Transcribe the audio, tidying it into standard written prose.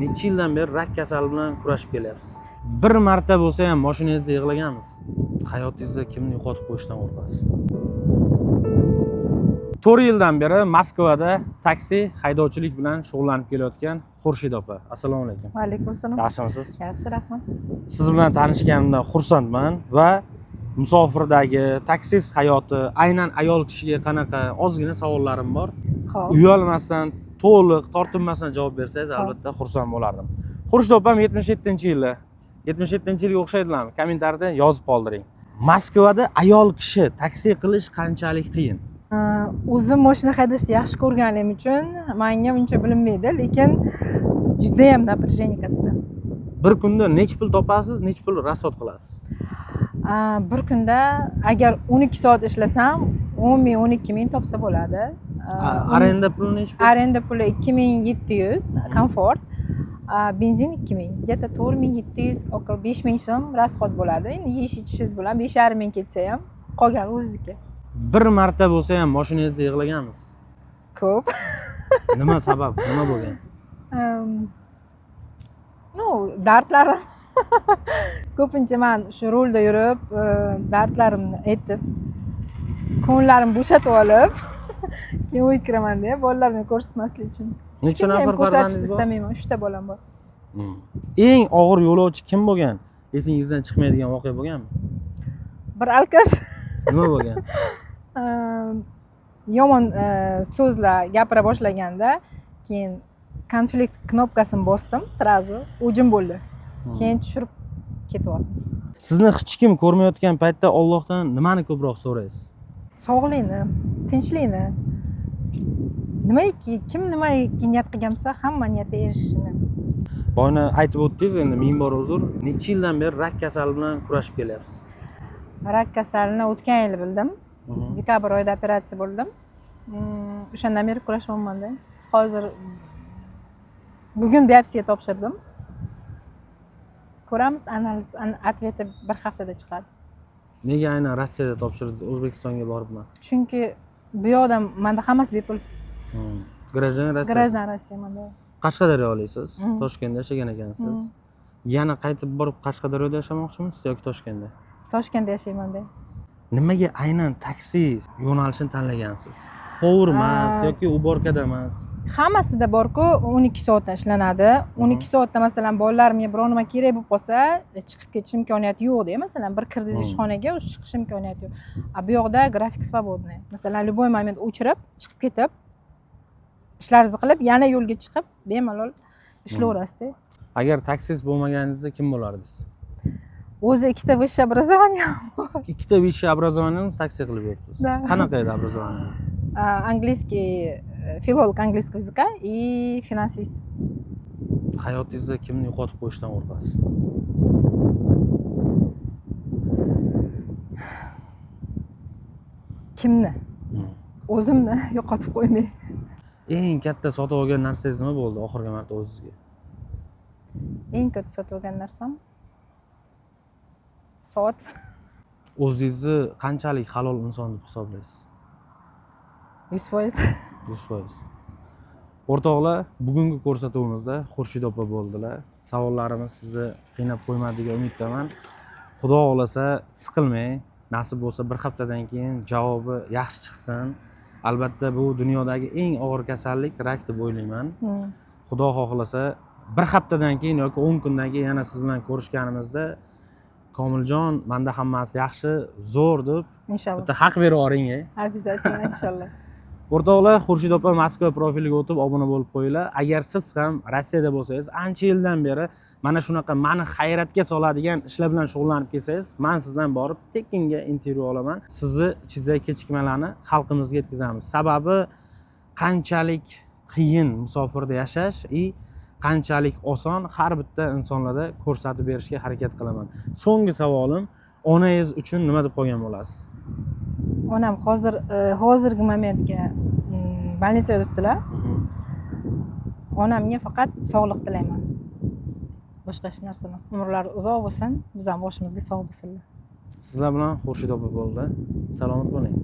Necha yildan beri rak kasali bilan kurashib kelyapsiz. Bir marta bo'lsa ham mashinangizda yig'laganmiz. Hayotingizda kimni yo'qotib qo'yishdan qo'rqasiz? 4 yildan beri Moskvada taksi haydovchilik bilan shug'ullanib kelayotgan Xurshid opa. Assalomu alaykum. Va alaykum assalom. Yaxshimisiz? Yaxshi, rahmat. Siz bilan tanishganimdan xursandman va musofirdagi taksist hayoti, aynan ayol kishiga qanaqa ozgina savollarim bor. Xo'p. Uyalmasdan, to'liq, tortinmasdan javob bersangiz albatta xursand bo'lardim. Xurshid opam 77-yili 77-yilga o'xshaydilarmi? Kommentariyada yozib qoldiring. Moskvada ayol kishi taksi qilish qanchalik qiyin? O'zim mashina haydashni yaxshi ko'rganim uchun menga uncha bilinmaydi, lekin juda ham напряжение katta. Bir kunda necha pul topasiz, necha pul rasxod qilasiz? Bir kunda agar 12 soat ishlasam 10 ming, 12 ming topsa bo'ladi. Arenda puli necha pul? Arenda puli 2700, komfort. Benzin 2000, где-то 4700, около 5000 so'm расход bo'ladi. Endi yeyish ichishingiz bilan 5,5 ming ketsa ham qolgan o'zizniki. Bir marta bo'lsa ham mashinangizda yig'laganmiz. Ko'p. Nima sabab? Nima bo'lgan? Dardlarim. Ko'pincha men shu rolda yurib, dardlarimni aytib, ko'ngillarimni bo'shatib olib, keyin uy kiraman-da, bolalarimni ko'rsatmaslik uchun. Necha nafar farzandingiz bor? Istayman, 3 ta bolam bor. Eng og'ir yo'lovchi kim bo'lgan? Esingizdan chiqmaydigan voqea bo'lganmi? Bir alkash Nima bo'lgan? yomon so'zlar gapira boshlaganda, keyin konflikt knopkasini bosdim, sразу o'jim bo'ldi. Keyin tushirib ketib oldim. Sizni hech kim ko'rmayotgan paytda Allohdan nimani ko'proq so'raysiz? Sog'likni, tinchlikni. Nimaiki, kim nimaga niyat qilgan bo'lsa, hamma niyatiga erishishini. Boyna aytib o'tdingiz, endi ming bor uzr. Necha yildan beri rak kasali bilan kurashib kelyapsiz? Rak kasalini o'tgan yil bildim. Dekabr oyida operatsiya bo'ldim. O'shandan beri kurashyapman-da. Hozir bugun biopsiya topshirdim. Ko'ramiz, analiz, ответi bir haftada chiqadi. Nega aynan Rossiyada topshirdingiz, O'zbekistonga borib emas? Chunki bu yoqda menda hammasi bepul. Гражданин Rossiya. Граждан Rossiya menda. Qashqadaryo olasiz, Toshkentda yashagan ekansiz. Yana qaytib borib Qashqadaryoda yashamoqchimisiz yoki Toshkentda? Toshkentda yashayman-da. Nimaga aynan taksi yo'nalishini tanlagansiz? Power emas yoki uborkada emas? Hammasida bor-ku, 12 soatdan ishlanadi. 12 soatda masalan bolalarimga biror nima kerak bo'lib qolsa, chiqib ketish imkoniyati yo'q-da. Masalan, bir kirdingiz ishxonaga, o'sha chiqish imkoniyati yo'q. Bu yoqda grafik svobodniy. Masalan, любой moment o'chirib, chiqib ketib, ishlaringizni qilib, yana yo'lga chiqib, bemalol ishlayverasiz-da. Agar taksist bo'lmaganingizda kim bo'lardingiz? O'zi ikkita высшее образование bor. Ikkita высшее образованияni taksi qilib yuribsiz. Qanaqa edi образование? Английский, филолог английского языка и финансист. Hayotingizda kimni yo'qotib qo'yishdan qo'rqasiz? Kimni? O'zimni yo'qotib qo'ymay. Eng katta sotib olgan narsangiz nima bo'ldi oxirgi marta o'zingizga? Eng katta sotib olgan narsam soat. O'zingizni qanchalik halol inson deb hisoblaysiz? 100%. 100%. O'rtoqlar, bugungi ko'rsatuvimizda Xurshid opa bo'ldilar. Savollarimiz sizni qiynab qo'ymadi degan umiddaman. Xudo xolasa siqilmang. Nasib bo'lsa bir haftadan keyin javobi yaxshi chiqsin. Albatta bu dunyodagi eng og'ir kasallik rak deb o'ylayman. Xudo xohlasa bir haftadan keyin yoki 10 kundan keyin yana siz bilan ko'rishganimizda Komiljon, menda hammasi yaxshi, zo'r deb Inshaalloh. bitta haq berib yuboring. Обязательно, inshaalloh. O'rtoqlar, Xurshid opa Moskva profiliga o'tib obuna bo'lib qo'yinglar. Agar siz ham Rossiyada bo'lsangiz, ancha yildan beri mana shunaqa meni hayratga soladigan ishlar bilan shug'ullanib kelsangiz, men sizdan borib tekinga intervyu olaman. Sizni ichingizdagi kechikmalarni xalqimizga yetkazamiz. Sababi qanchalik qiyin musofirda yashash va qanchalik oson har bitta insonlarda ko'rsatib berishga harakat qilaman. So'nggi savolim, onangiz uchun nima deb qo'ygan bo'lasiz? Onam hozirgi momentga больницada turibdilar. Onamga faqat sog'lik tilayman. Boshqa hech narsa emas. Umrlari uzoq bo'lsin, biz ham boshimizga sog' bo'lsinlar. Sizlar bilan Xurshid opa bo'ldi. Salomat bo'ling.